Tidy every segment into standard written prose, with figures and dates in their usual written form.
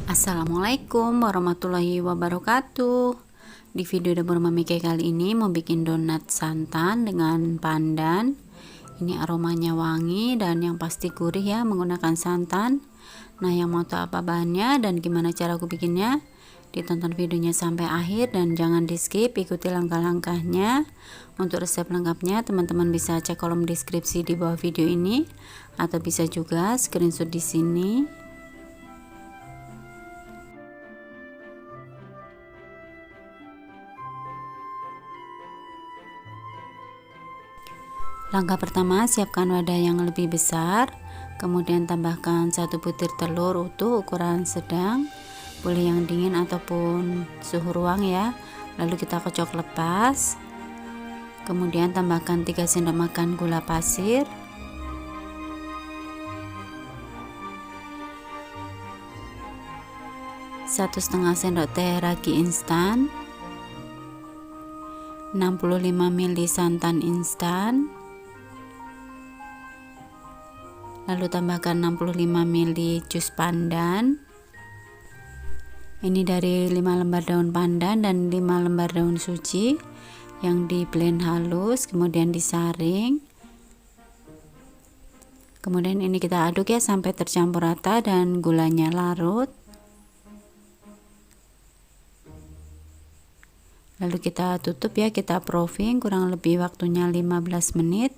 Assalamualaikum warahmatullahi wabarakatuh. Di video dapur Mami Kay kali ini mau bikin donat santan dengan pandan. Ini aromanya wangi dan yang pasti gurih ya, menggunakan santan. Nah, yang mau tahu apa bahannya dan gimana cara aku bikinnya, ditonton videonya sampai akhir dan jangan di skip, ikuti langkah-langkahnya. Untuk resep lengkapnya teman-teman bisa cek kolom deskripsi di bawah video ini atau bisa juga screenshot di sini. Langkah pertama, siapkan wadah yang lebih besar, kemudian tambahkan 1 butir telur utuh ukuran sedang, boleh yang dingin ataupun suhu ruang ya. Lalu kita kocok lepas, kemudian tambahkan 3 sendok makan gula pasir, satu setengah sendok teh ragi instan, 65 ml santan instan, lalu tambahkan 65 ml jus pandan. Ini dari 5 lembar daun pandan dan 5 lembar daun suji yang di blend halus kemudian disaring. Kemudian ini kita aduk ya sampai tercampur rata dan gulanya larut. Lalu kita tutup ya, kita proofing kurang lebih waktunya 15 menit.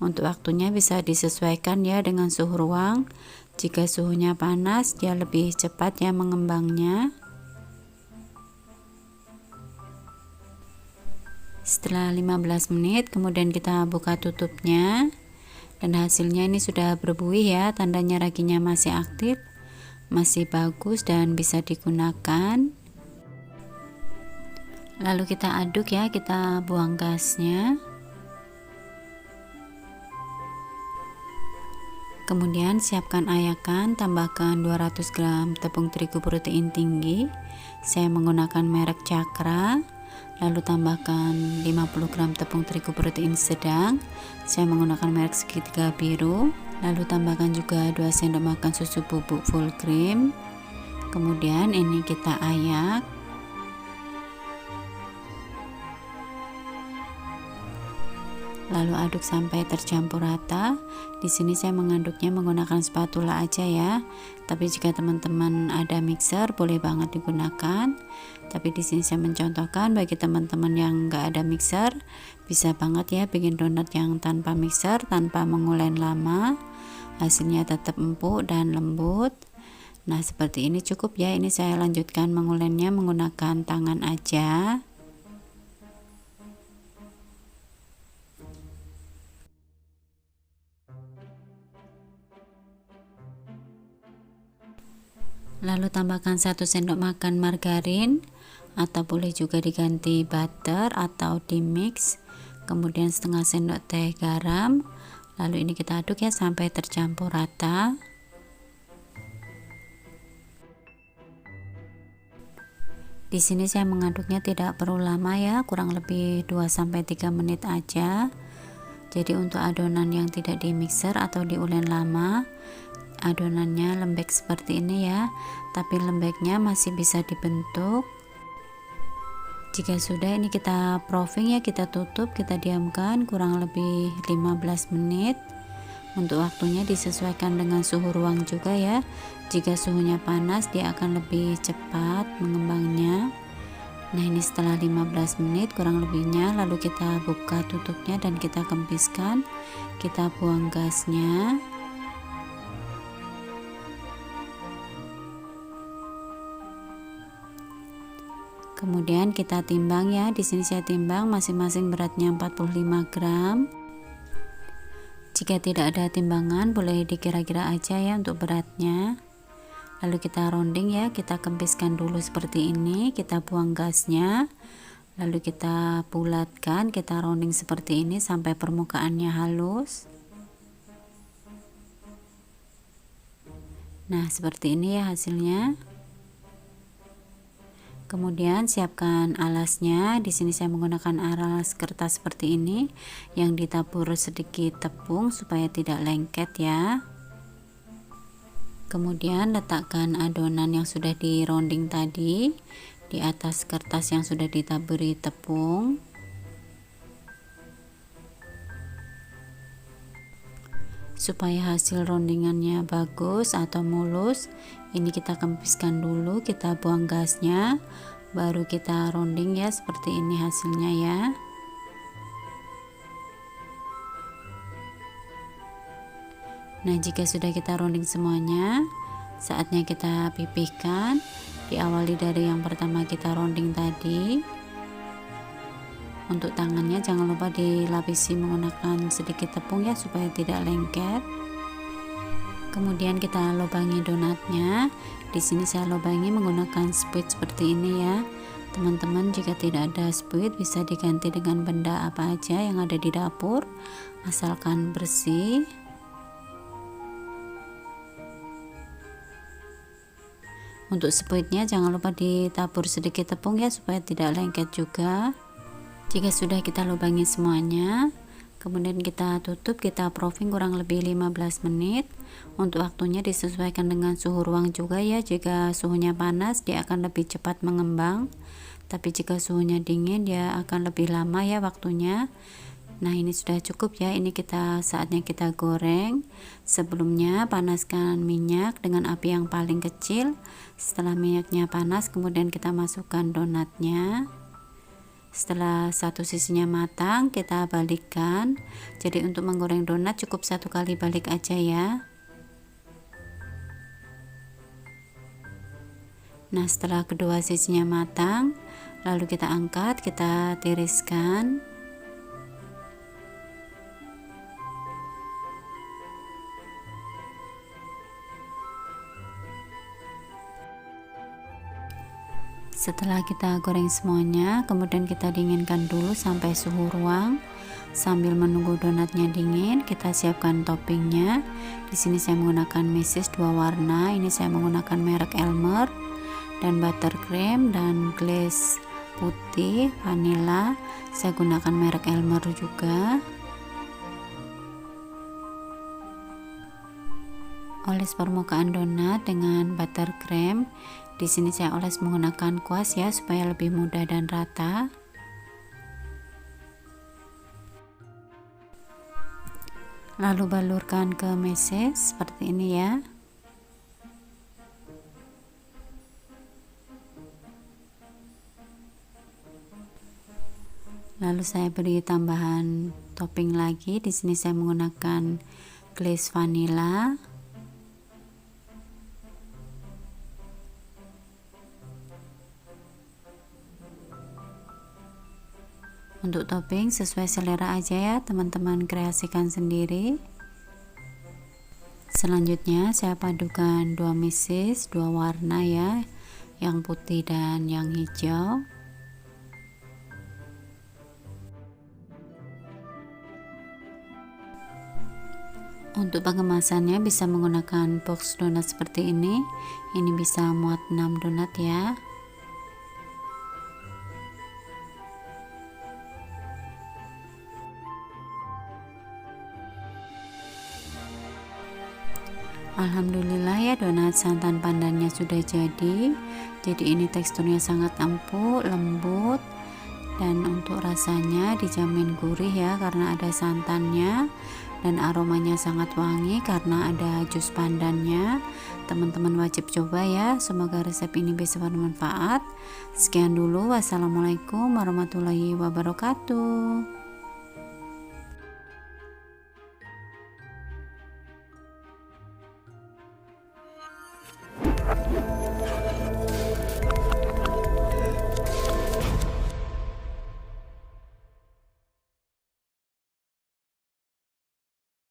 Untuk waktunya bisa disesuaikan ya dengan suhu ruang. Jika suhunya panas dia lebih cepat ya mengembangnya. Setelah 15 menit kemudian kita buka tutupnya dan hasilnya ini sudah berbuih ya, tandanya raginya masih aktif, masih bagus dan bisa digunakan. Lalu kita aduk ya, kita buang gasnya. Kemudian siapkan ayakan, tambahkan 200 gram tepung terigu protein tinggi, saya menggunakan merek Cakra. Lalu tambahkan 50 gram tepung terigu protein sedang, saya menggunakan merek segitiga biru. Lalu tambahkan juga 2 sendok makan susu bubuk full cream. Kemudian ini kita ayak. Lalu aduk sampai tercampur rata. Di sini saya mengaduknya menggunakan spatula aja ya. Tapi jika teman-teman ada mixer boleh banget digunakan. Tapi di sini saya mencontohkan bagi teman-teman yang nggak ada mixer, bisa banget ya bikin donat yang tanpa mixer, tanpa mengulen lama. Hasilnya tetap empuk dan lembut. Nah, seperti ini cukup ya. Ini saya lanjutkan mengulennya menggunakan tangan aja. Lalu tambahkan 1 sendok makan margarin atau boleh juga diganti butter atau di mix. Kemudian setengah sendok teh garam. Lalu ini kita aduk ya sampai tercampur rata. Di sini saya mengaduknya tidak perlu lama ya, kurang lebih 2-3 menit aja. Jadi untuk adonan yang tidak di mixer atau diulen lama, adonannya lembek seperti ini ya, tapi lembeknya masih bisa dibentuk. Jika sudah, ini kita proofing ya, kita tutup, kita diamkan kurang lebih 15 menit. Untuk waktunya disesuaikan dengan suhu ruang juga ya. Jika suhunya panas dia akan lebih cepat mengembangnya. Nah, ini setelah 15 menit kurang lebihnya, lalu kita buka tutupnya dan kita kempiskan, kita buang gasnya. Kemudian kita timbang ya. Di sini saya timbang masing-masing beratnya 45 gram. Jika tidak ada timbangan boleh dikira-kira aja ya untuk beratnya. Lalu kita rounding ya, kita kempiskan dulu seperti ini, kita buang gasnya. Lalu kita bulatkan, kita rounding seperti ini sampai permukaannya halus. Nah, seperti ini ya hasilnya. Kemudian siapkan alasnya. Di sini saya menggunakan alas kertas seperti ini yang ditabur sedikit tepung supaya tidak lengket ya. Kemudian letakkan adonan yang sudah di rounding tadi di atas kertas yang sudah ditaburi tepung. Supaya hasil roundingannya bagus atau mulus, ini kita kempiskan dulu, kita buang gasnya, baru kita rounding ya, seperti ini hasilnya ya. Nah, jika sudah kita rounding semuanya, saatnya kita pipihkan. Diawali dari yang pertama kita rounding tadi. Untuk tangannya jangan lupa dilapisi menggunakan sedikit tepung ya, supaya tidak lengket. Kemudian kita lubangi donatnya. Di sini saya lubangi menggunakan spuit seperti ini ya. Teman-teman, jika tidak ada spuit bisa diganti dengan benda apa aja yang ada di dapur, asalkan bersih. Untuk spuitnya jangan lupa ditabur sedikit tepung ya, supaya tidak lengket juga. Jika sudah kita lubangi semuanya, kemudian kita tutup, kita proofing kurang lebih 15 menit. Untuk waktunya disesuaikan dengan suhu ruang juga ya. Jika suhunya panas dia akan lebih cepat mengembang, tapi jika suhunya dingin dia akan lebih lama ya waktunya. Nah, ini sudah cukup ya. Ini saatnya kita goreng. Sebelumnya panaskan minyak dengan api yang paling kecil. Setelah minyaknya panas, kemudian kita masukkan donatnya. Setelah satu sisinya matang, kita balikkan. Jadi untuk menggoreng donat cukup satu kali balik aja ya. Nah, setelah kedua sisinya matang, lalu kita angkat, kita tiriskan. Setelah kita goreng semuanya, kemudian kita dinginkan dulu sampai suhu ruang. Sambil menunggu donatnya dingin, kita siapkan toppingnya. Di sini saya menggunakan meses 2 warna. Ini saya menggunakan merek Elmer, dan buttercream dan glaze putih vanilla. Saya gunakan merek Elmer juga. Oles permukaan donat dengan buttercream. Di sini saya oles menggunakan kuas ya, supaya lebih mudah dan rata. Lalu balurkan ke meses seperti ini ya. Lalu saya beri tambahan topping lagi. Di sini saya menggunakan glaze vanilla. Untuk topping sesuai selera aja ya, teman-teman kreasikan sendiri. Selanjutnya saya padukan 2 meses 2 warna ya, yang putih dan yang hijau. Untuk pengemasannya bisa menggunakan box donat seperti ini. Ini bisa muat 6 donat ya. Alhamdulillah ya, donat santan pandannya sudah jadi. Jadi ini teksturnya sangat empuk, lembut, dan untuk rasanya dijamin gurih ya, karena ada santannya, dan aromanya sangat wangi karena ada jus pandannya. Teman-teman wajib coba ya, semoga resep ini bisa bermanfaat. Sekian dulu, wassalamualaikum warahmatullahi wabarakatuh.